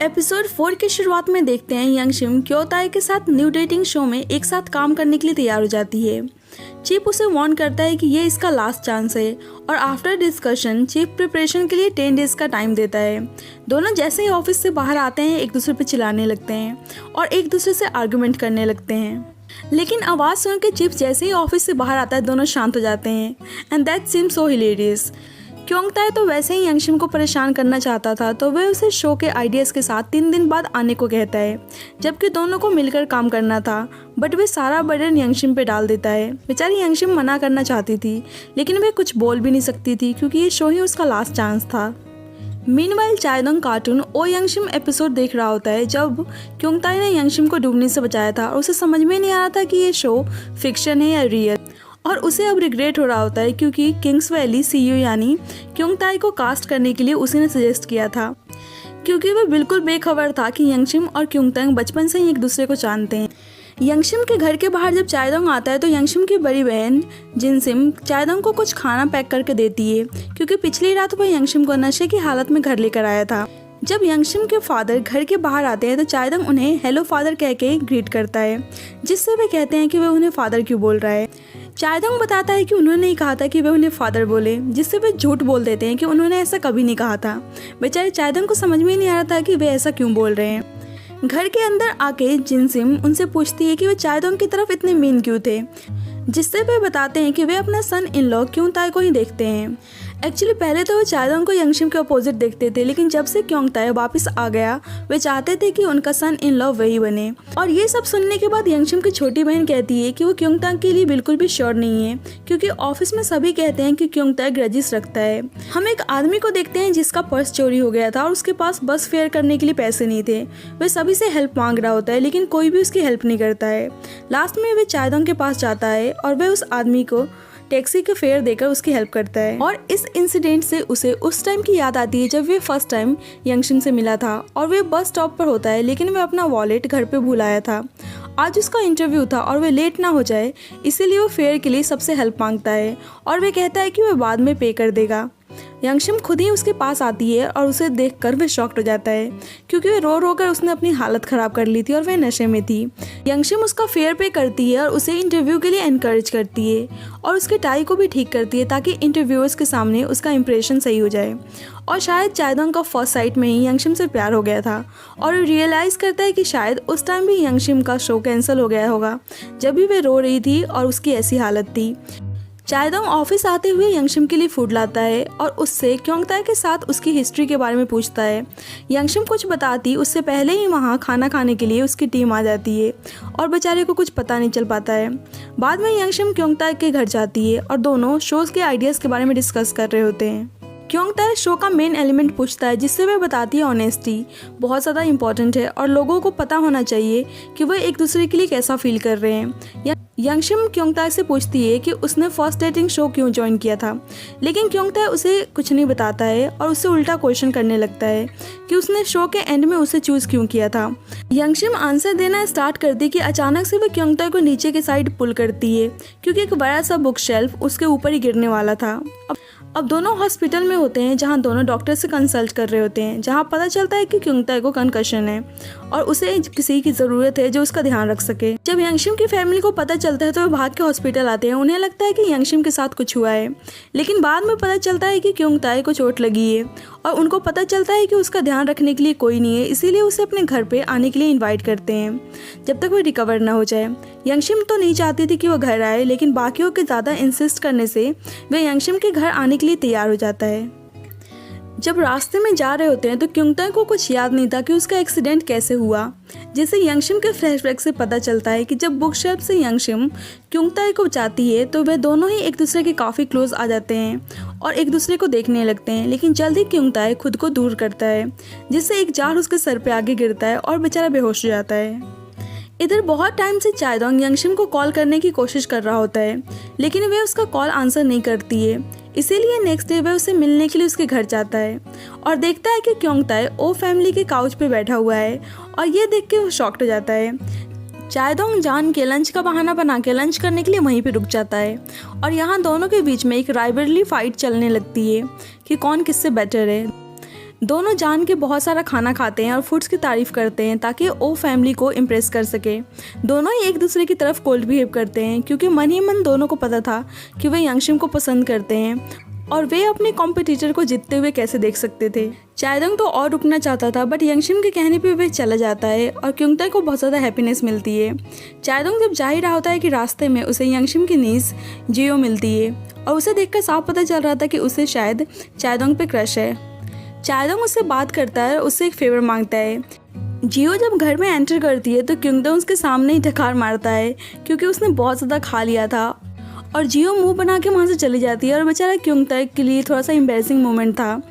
Episode 4 की शुरुआत में देखते हैं यंगशिम क्योताई के साथ न्यू डेटिंग शो में एक साथ काम करने के लिए तैयार हो जाती है। चीप उसे वार्न करता है कि ये इसका लास्ट चांस है और आफ्टर डिस्कशन चीप प्रिपरेशन के लिए 10 डेज का टाइम देता है। दोनों जैसे ही ऑफिस से बाहर आते हैं एक दूसरे पर चिल्लाने लगते हैं और एक दूसरे से आर्गुमेंट करने लगते हैं, लेकिन आवाज़ सुन के चिप जैसे ही ऑफिस से बाहर आता है दोनों शांत हो जाते हैं and that seems so hilarious. क्योंगताई तो वैसे ही यंगशिम को परेशान करना चाहता था तो वह उसे शो के आइडियाज़ के साथ 3 दिन बाद आने को कहता है, जबकि दोनों को मिलकर काम करना था, बट वह सारा बर्डन यंगशिम पे डाल देता है। बेचारी यंगशिम मना करना चाहती थी लेकिन वह कुछ बोल भी नहीं सकती थी क्योंकि ये शो ही उसका लास्ट चांस था। मीनवाइल चायदोंग कार्टून ओ यंगशिम एपिसोड देख रहा होता है जब क्योंगताई ने यंगशिम को डूबने से बचाया था और उसे समझ में नहीं आ रहा था कि ये शो फिक्शन है या रियल, और उसे अब रिग्रेट हो रहा होता है क्योंकि किंग्स वैली सीईओ यानी क्योंगताई को कास्ट करने के लिए उसी ने सजेस्ट किया था, क्योंकि वह बिल्कुल बेखबर था कि यंगशिम और क्योंगताई बचपन से ही एक दूसरे को जानते हैं। यंगशिम के घर के बाहर जब चायदोंग आता है तो यंगशिम की बड़ी बहन जिनसिम चायदोंग को कुछ खाना पैक करके देती है क्योंकि पिछली रात वह यंगशिम को नशे की हालत में घर लेकर आया था। जब यंगशिम के फादर घर के बाहर आते हैं तो चायदोंग उन्हें हेलो फादर कह के ग्रीट करता है, जिससे वे कहते हैं कि वह उन्हें फादर क्यों बोल रहा है। चायदोंग बताता है कि उन्होंने नहीं कहा था कि वे उन्हें फादर बोले, जिससे वे झूठ बोल देते हैं कि उन्होंने ऐसा कभी नहीं कहा था। बेचारे चायदोंग को समझ में नहीं आ रहा था कि वे ऐसा क्यों बोल रहे हैं। घर के अंदर आके जिनसिम उनसे पूछती है कि वे चायदोंग की तरफ इतने मीन क्यों थे, जिससे वे बताते हैं कि वे अपना सन इन लॉ क्योंगताई को ही देखते हैं। एक्चुअली पहले तो वो चायदोंग को यंगशिम के अपोजिट देखते थे, लेकिन जब से क्योंगताई वापस आ गया वे चाहते थे कि उनका सन इन लॉ वही बने। और ये सब सुनने के बाद यंगशिम की छोटी बहन कहती है कि वो क्योंगताई के लिए बिल्कुल भी श्योर नहीं है क्योंकि ऑफिस में सभी कहते हैं कि क्योंगताई ग्रजेस रखता है। हम एक आदमी को देखते हैं जिसका पर्स चोरी हो गया था और उसके पास बस फेयर करने के लिए पैसे नहीं थे। वे सभी से हेल्प मांग रहा होता है लेकिन कोई भी उसकी हेल्प नहीं करता है। लास्ट में वे चायदोंग के पास जाता है और वह उस आदमी को टैक्सी के फेयर देकर उसकी हेल्प करता है। और इस इंसिडेंट से उसे उस टाइम की याद आती है जब वे फर्स्ट टाइम यंगशिम से मिला था और वे बस स्टॉप पर होता है लेकिन वह अपना वॉलेट घर पे भूल आया था। आज उसका इंटरव्यू था और वे लेट ना हो जाए इसीलिए वो फेयर के लिए सबसे हेल्प मांगता है और वे कहता है कि वह बाद में पे कर देगा। यंगशिम खुद ही उसके पास आती है और उसे देखकर वह शॉक्ड हो जाता है क्योंकि वह रो रो कर उसने अपनी हालत ख़राब कर ली थी और वह नशे में थी। यंगशिम उसका फेयर पे करती है और उसे इंटरव्यू के लिए एनकरेज करती है और उसके टाई को भी ठीक करती है ताकि इंटरव्यूअर्स के सामने उसका इंप्रेशन सही हो जाए। और शायद चायदोंग का फर्स्ट साइट में ही यंगशिम से प्यार हो गया था और रियलाइज़ करता है कि शायद उस टाइम भी यंगशिम का शो कैंसिल हो गया होगा जब भी वह रो रही थी और उसकी ऐसी हालत थी। चायदोंग ऑफिस आते हुए यंगशिम के लिए फूड लाता है और उससे क्योंगताई के साथ उसकी हिस्ट्री के बारे में पूछता है। यंगशिम कुछ बताती उससे पहले ही वहाँ खाना खाने के लिए उसकी टीम आ जाती है और बेचारे को कुछ पता नहीं चल पाता है। बाद में यंगशिम क्योंगताई के घर जाती है और दोनों शोज़ के आइडियाज़ के बारे में डिस्कस कर रहे होते हैं। क्योंगताई शो का मेन एलिमेंट पूछता है जिससे वह बताती है ऑनेस्टी बहुत ज़्यादा इंपॉर्टेंट है और लोगों को पता होना चाहिए कि वह एक दूसरे के लिए कैसा फील कर रहे हैं। यंगशिम क्योंगताई से पूछती है कि उसने फर्स्ट डेटिंग शो क्यों ज्वाइन किया था, लेकिन क्योंगताई उसे कुछ नहीं बताता है और उससे उल्टा क्वेश्चन करने लगता है कि उसने शो के एंड में उसे चूज़ क्यों किया था। यंगशिम आंसर देना स्टार्ट करती कि अचानक से वह क्योंगताई को नीचे की साइड पुल करती है क्योंकि एक बड़ा सा बुक शेल्फ उसके ऊपर ही गिरने वाला था। अब दोनों हॉस्पिटल में होते हैं जहां दोनों डॉक्टर से कंसल्ट कर रहे होते हैं, जहां पता चलता है कि क्योंगताई को कंकशन है और उसे किसी की ज़रूरत है जो उसका ध्यान रख सके। जब यंगशिम की फैमिली को पता चलता है तो वे भाग के हॉस्पिटल आते हैं। उन्हें लगता है कि यंगशिम के साथ कुछ हुआ है, लेकिन बाद में पता चलता है कि क्योंगताई को चोट लगी है और उनको पता चलता है कि उसका ध्यान रखने के लिए कोई नहीं है, इसीलिए उसे अपने घर पे आने के लिए इनवाइट करते हैं जब तक वो रिकवर ना हो जाए। यंगशिम तो नहीं चाहती थी कि वो घर आए, लेकिन बाकियों के ज़्यादा इंसिस्ट करने से वे यंगशिम के घर आने के लिए तैयार हो जाता है। जब रास्ते में जा रहे होते हैं तो क्योंगताई को कुछ याद नहीं था कि उसका एक्सीडेंट कैसे हुआ, जिससे यंगशिम के फ्लैशबैक से पता चलता है कि जब बुक शेल्फ से यंगशिम क्योंगताई को बचाती है तो वे दोनों ही एक दूसरे के काफ़ी क्लोज आ जाते हैं और एक दूसरे को देखने लगते हैं, लेकिन जल्द ही क्योंगताई खुद को दूर करता है जिससे एक जार उसके सर पे आगे गिरता है और बेचारा बेहोश हो जाता है। इधर बहुत टाइम से चायदोंग यंगशिम को कॉल करने की कोशिश कर रहा होता है, लेकिन वह उसका कॉल आंसर नहीं करती है, इसीलिए नेक्स्ट डे वह उसे मिलने के लिए उसके घर जाता है और देखता है कि क्योंगताई ओ फैमिली के काउच पे बैठा हुआ है और ये देख के वो शॉक्ड हो जाता है। चायदोंग जान के लंच का बहाना बना के लंच करने के लिए वहीं पे रुक जाता है और यहाँ दोनों के बीच में एक राइवलरी फाइट चलने लगती है कि कौन किससे बेटर है। दोनों जान के बहुत सारा खाना खाते हैं और फूड्स की तारीफ़ करते हैं ताकि ओ फैमिली को इम्प्रेस कर सके। दोनों ही एक दूसरे की तरफ कोल्ड बिहेव करते हैं क्योंकि मन ही मन दोनों को पता था कि वे यंगशिम को पसंद करते हैं और वे अपने कॉम्पिटिटर को जीतते हुए कैसे देख सकते थे। चायदोंग तो और रुकना चाहता था बट यंगशिम के कहने पे वे चला जाता है और क्योंगताई को बहुत ज़्यादा हैप्पीनेस मिलती है। चायदोंग जब जा ही रहा होता है कि रास्ते में उसे यंगशिम की नीस जियो मिलती है और उसे देखकर साफ पता चल रहा था कि उसे शायद चायदोंग पे क्रश है। चायदोंग उससे बात करता है और उससे एक फेवर मांगता है। जियो जब घर में एंटर करती है तो क्योंगताई उसके सामने ही ठकार मारता है क्योंकि उसने बहुत ज़्यादा खा लिया था और जियो मुंह बना के वहाँ से चली जाती है और बेचारा क्योंगताई के लिए थोड़ा सा एम्बैरेसिंग मोमेंट था।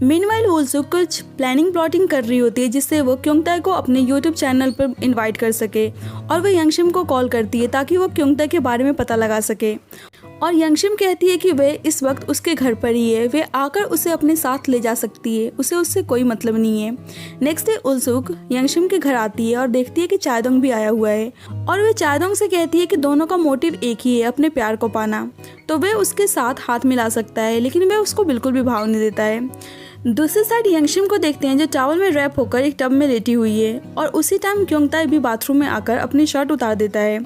मीनवाइल वुलसुक कुछ प्लानिंग कर रही होती है जिससे वो क्योंगताई को अपने यूट्यूब चैनल पर इनवाइट कर सके और वह यंगशिम को कॉल करती है ताकि वो क्योंगताई के बारे में पता लगा सके और यंगशिम कहती है कि वे इस वक्त उसके घर पर ही है, वे आकर उसे अपने साथ ले जा सकती है, उसे उससे कोई मतलब नहीं है। नेक्स्ट डे उलसुक यंगशिम के घर आती है और देखती है कि चायदोंग भी आया हुआ है और वे चायदोंग से कहती है कि दोनों का मोटिव एक ही है, अपने प्यार को पाना, तो वे उसके साथ हाथ मिला सकता है, लेकिन वह उसको बिल्कुल भी भाव नहीं देता है। दूसरी साइड यंगशिम को देखते हैं जो टॉवल में रैप होकर एक टब में लेटी हुई है और उसी टाइम क्योंगताई भी बाथरूम में आकर अपनी शर्ट उतार देता है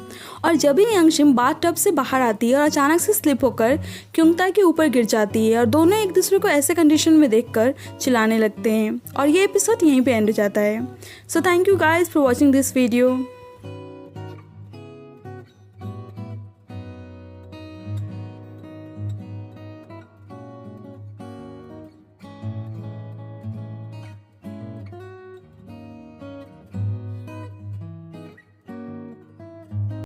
और जब ही यंगशिम बाथ टब से बाहर आती है और अचानक से स्लिप होकर क्योंगताई के ऊपर गिर जाती है और दोनों एक दूसरे को ऐसे कंडीशन में देखकर चिल्लाने लगते हैं और ये एपिसोड यहीं पे एंड हो जाता है। So thank you guys for watching this video.